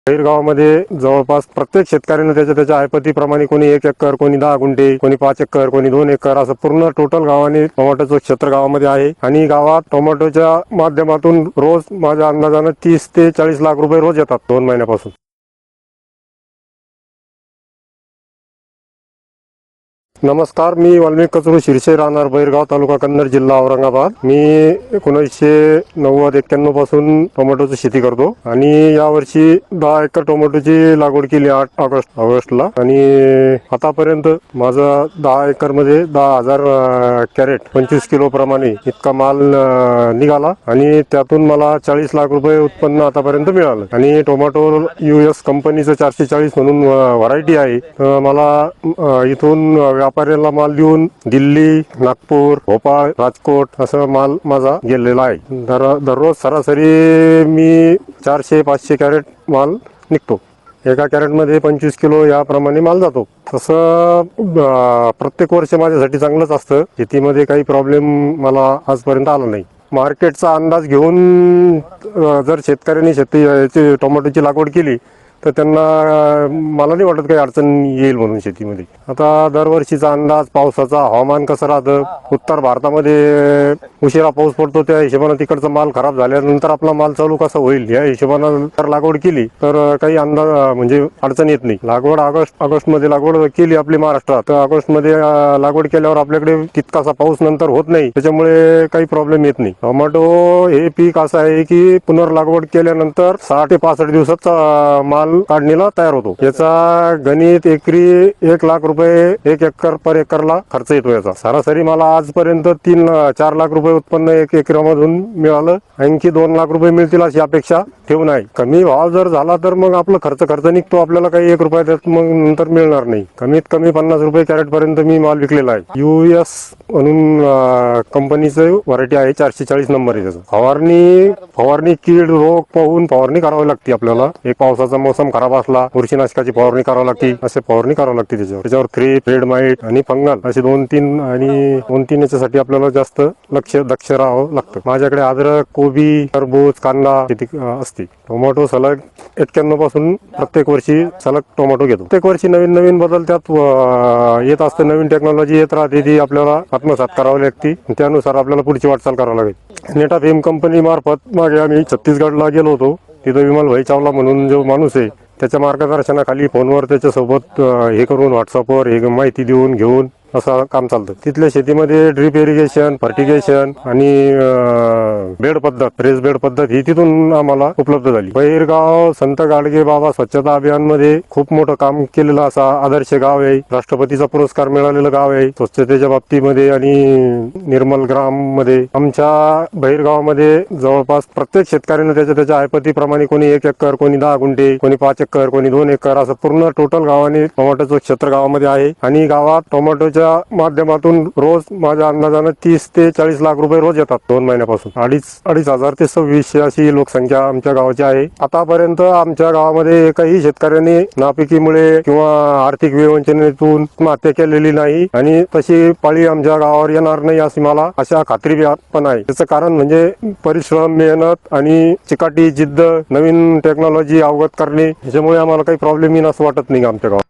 गावामध्ये जवळपास प्रत्येक शेतकऱ्याने त्याच्या ऐपतीप्रमाणे कोणी 1 एकर, कोणी 10 गुंठे, कोणी 5 एकर, कोणी 2 एकर असं पूर्ण टोटल गावाने टोमॅटोचं क्षेत्र गावामध्ये आहे. आणि गावात टोमॅटोच्या माध्यमातून रोज माझ्या अंदाजानं 30 ते 40 लाख रुपये रोज येतात 2 महिन्यापासून. नमस्कार, मी वाल्मिक कचरू शिरसे, राहणार बैरगाव, तालुका कन्नड, जिल्हा औरंगाबाद. मी 1990-91 पासून टोमॅटोची शेती करतो आणि यावर्षी 10 एकर टोमॅटोची लागवड केली 8 ऑगस्टला. आणि आतापर्यंत माझा 10 एकर मध्ये 10,000 कॅरेट 25 किलो प्रमाणे इतका माल निघाला आणि त्यातून मला 40 लाख रुपये उत्पन्न आतापर्यंत मिळालं. आणि टोमॅटो US कंपनीचं 440 म्हणून व्हरायटी आहे. मला इथून व्यापाऱ्याला माल देऊन दिल्ली, नागपूर, भोपाळ, राजकोट असं माल माझा गेलेला आहे. दररोज सरासरी मी 400-500 कॅरेट माल निघतो. एका कॅरेटमध्ये 25 किलो याप्रमाणे माल जातो. तसं प्रत्येक वर्ष माझ्यासाठी चांगलंच असतं. शेतीमध्ये काही प्रॉब्लेम मला आजपर्यंत आला नाही. मार्केटचा अंदाज घेऊन जर शेतकऱ्यांनी टोमॅटोची लागवड केली तर त्यांना मला नाही वाटत काही अडचण येईल म्हणून शेतीमध्ये. आता दरवर्षीचा अंदाज, पावसाचा, हवामान कसं राहतं, उत्तर भारतामध्ये उशिरा पाऊस पडतो, त्या हिशोबाने तिकडचा माल खराब झाल्यानंतर आपला माल चालू कसा होईल या हिशोबानं जर लागवड केली तर काही अंदाज म्हणजे अडचण येत नाही. लागवड ऑगस्टमध्ये लागवड केली आपली महाराष्ट्रात, तर ऑगस्टमध्ये लागवड केल्यावर आपल्याकडे तितकासा पाऊस नंतर होत नाही, त्याच्यामुळे काही प्रॉब्लेम येत नाही. टोमॅटो हे पीक असं आहे की पुनर्लागवड केल्यानंतर 60 ते 65 दिवसाचा माल काढणीला तयार होतो. याचा गणित एकरी 1 लाख रुपये 1 एकर पर एकरला खर्च येतो. याचा सरासरी मला आजपर्यंत 3-4 लाख रुपये उत्पन्न 1 एकरामधून मिळालं. आणखी 2 लाख रुपये मिळतील अशी अपेक्षा ठेवून आहे. कमी भाव जर झाला तर मग आपलं खर्च निघतो, आपल्याला काही 1 रुपया त्यात मग नंतर मिळणार नाही. कमीत कमी 50 रुपये कॅरेट पर्यंत मी माल विकलेला आहे. US म्हणून कंपनीचं व्हरायटी आहे, 440 नंबर आहे त्याचा. फवारणी कीड रोग पाहून फवारणी करावी लागते आपल्याला. एक पावसाचा मोसम खराब असला, बुरशीनाशकाची फवारणी करावी लागते, असे फवारणी करावी लागते. त्याच्यावर क्रीप, रेड माइट आणि फंगल असे 2-3 याच्यासाठी आपल्याला जास्त दक्ष राहावं लागतं. माझ्याकडे अद्रक, कोबी, टरबूज, कांदा शेती असते. टोमॅटो सलग 91 पासून प्रत्येक वर्षी सलग टोमॅटो घेतो. प्रत्येक वर्षी नवीन बदल त्यात येत असते, नवीन टेक्नॉलॉजी येत राहते, ती आपल्याला आत्मसात करावी लागते. त्यानुसार आपल्याला पुढची वाटचाल करावी लागेल. नेटाफेम कंपनी मार्फत मागे आम्ही छत्तीसगडला गेलो होतो. तिथं विमल भाई चावला म्हणून जो माणूस आहे, त्याच्या मार्गदर्शनाखाली फोनवर त्याच्यासोबत हे करून व्हॉट्सअपवर हे माहिती घेऊन असं काम चालतं. तिथल्या शेतीमध्ये ड्रीप इरिगेशन, फर्टिगेशन आणि रेस बेड पद्धत ही तिथून आम्हाला उपलब्ध झाली. बैरगाव संत गाडगे बाबा स्वच्छता अभियान मध्ये खूप मोठं काम केलेलं असा आदर्श गाव आहे. राष्ट्रपतीचा पुरस्कार मिळालेलं गाव आहे स्वच्छतेच्या बाबतीमध्ये आणि निर्मल ग्राम मध्ये. आमच्या बैरगावामध्ये जवळपास प्रत्येक शेतकऱ्याने त्याच्या ऐपतीप्रमाणे कोणी 1 एकर, कोणी 10 गुंठे, कोणी 5 एकर, कोणी 2 एकर असं पूर्ण टोटल गावाने टोमॅटोचं क्षेत्र गावामध्ये आहे. आणि गावात टोमॅटोच्या माध्यमातून रोज माझ्या अंदाजानं 30 ते 40 लाख रुपये रोज येतात 2 महिन्यापासून. 2,500 ते 2,600 अशी लोकसंख्या आमच्या गावाची आहे. आतापर्यंत आमच्या गावामध्ये एकाही शेतकऱ्यांनी नापिकीमुळे किंवा आर्थिक विवंचनेतून आत्महत्या केलेली नाही आणि तशी पाळी आमच्या गावावर येणार नाही अशी मला अशा खात्री पण आहे. त्याचं कारण म्हणजे परिश्रम, मेहनत आणि चिकाटी, जिद्द, नवीन टेक्नॉलॉजी अवगत करणे, याच्यामुळे आम्हाला काही प्रॉब्लेम येईल असं वाटत नाही आमच्या गावात.